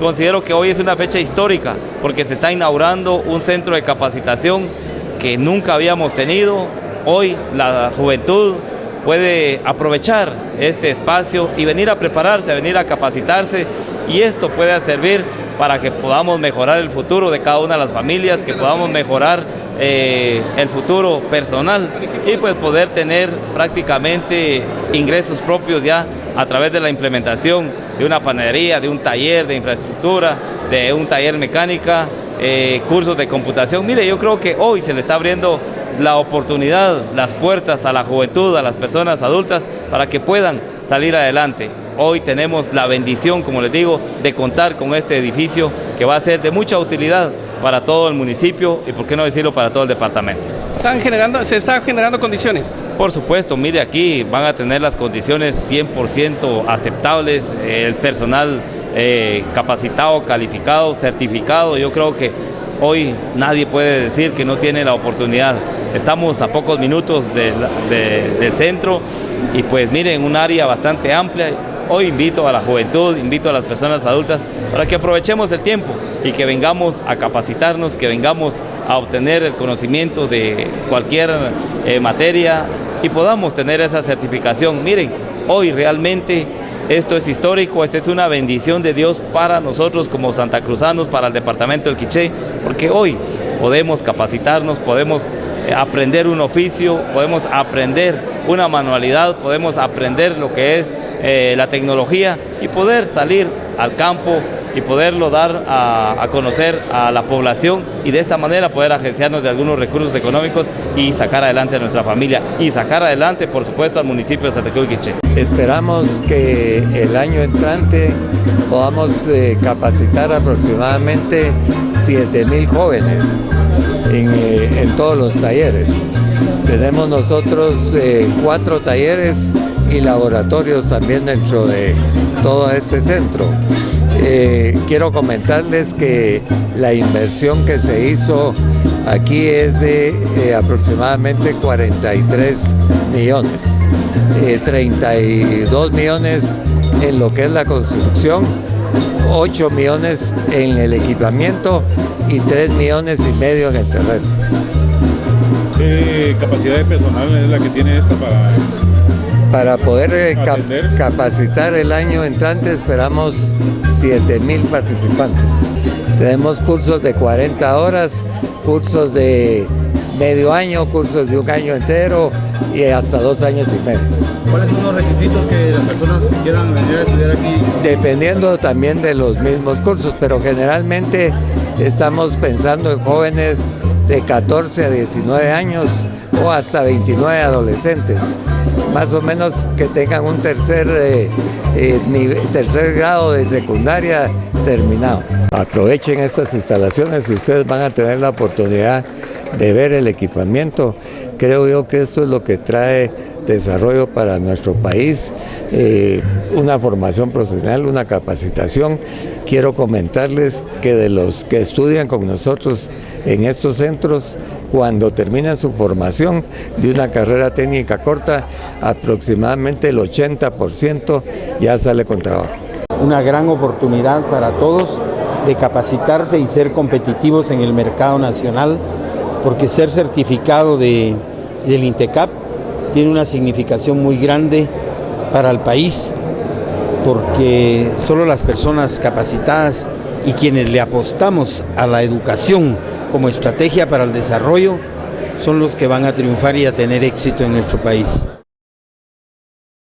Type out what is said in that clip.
considero que hoy es una fecha histórica porque se está inaugurando un centro de capacitación que nunca habíamos tenido. Hoy la juventud puede aprovechar este espacio y venir a prepararse, a venir a capacitarse, y esto puede servir para que podamos mejorar el futuro de cada una de las familias, que podamos mejorar el futuro personal y pues poder tener prácticamente ingresos propios ya a través de la implementación de una panadería, de un taller de infraestructura, de un taller mecánica, cursos de computación. Mire, yo creo que hoy se le está abriendo la oportunidad, las puertas a la juventud, a las personas adultas, para que puedan salir adelante. Hoy tenemos la bendición, como les digo, de contar con este edificio que va a ser de mucha utilidad para todo el municipio y, por qué no decirlo, para todo el departamento. ¿Se están generando condiciones? Por supuesto, mire, aquí van a tener las condiciones 100% aceptables, el personal capacitado, calificado, certificado. Yo creo que hoy nadie puede decir que no tiene la oportunidad. Estamos a pocos minutos del centro y pues miren, un área bastante amplia. Hoy invito a la juventud, invito a las personas adultas para que aprovechemos el tiempo y que vengamos a capacitarnos, que vengamos a obtener el conocimiento de cualquier materia y podamos tener esa certificación. Miren, hoy realmente esto es histórico, esta es una bendición de Dios para nosotros como santacruzanos, para el departamento del Quiché, porque hoy podemos capacitarnos, podemos aprender un oficio, podemos aprender una manualidad, podemos aprender lo que es la tecnología y poder salir al campo y poderlo dar a conocer a la población y de esta manera poder agenciarnos de algunos recursos económicos y sacar adelante a nuestra familia y sacar adelante, por supuesto, al municipio de Santa Cruz de Quiché. Esperamos que el año entrante podamos capacitar aproximadamente 7,000 jóvenes en todos los talleres. Tenemos nosotros 4 talleres y laboratorios también dentro de todo este centro. Quiero comentarles que la inversión que se hizo aquí es de aproximadamente 43 millones, 32 millones en lo que es la construcción, 8 millones en el equipamiento y 3,5 millones en el terreno. ¿Qué capacidad de personal es la que tiene esta para poder capacitar el año entrante? Esperamos 7,000 participantes. Tenemos cursos de 40 horas, cursos de medio año, cursos de un año entero y hasta 2 años y medio. ¿Cuáles son los requisitos que las personas quieran venir a estudiar aquí? Dependiendo también de los mismos cursos, pero generalmente estamos pensando en jóvenes de 14 a 19 años o hasta 29 adolescentes, más o menos que tengan un tercer grado de secundaria terminado. Aprovechen estas instalaciones y ustedes van a tener la oportunidad de ver el equipamiento. Creo yo que esto es lo que trae desarrollo para nuestro país, una formación profesional, una capacitación. Quiero comentarles que de los que estudian con nosotros en estos centros, cuando terminan su formación de una carrera técnica corta, aproximadamente el 80% ya sale con trabajo. Una gran oportunidad para todos de capacitarse y ser competitivos en el mercado nacional, porque ser certificado del INTECAP tiene una significación muy grande para el país, porque solo las personas capacitadas y quienes le apostamos a la educación como estrategia para el desarrollo son los que van a triunfar y a tener éxito en nuestro país.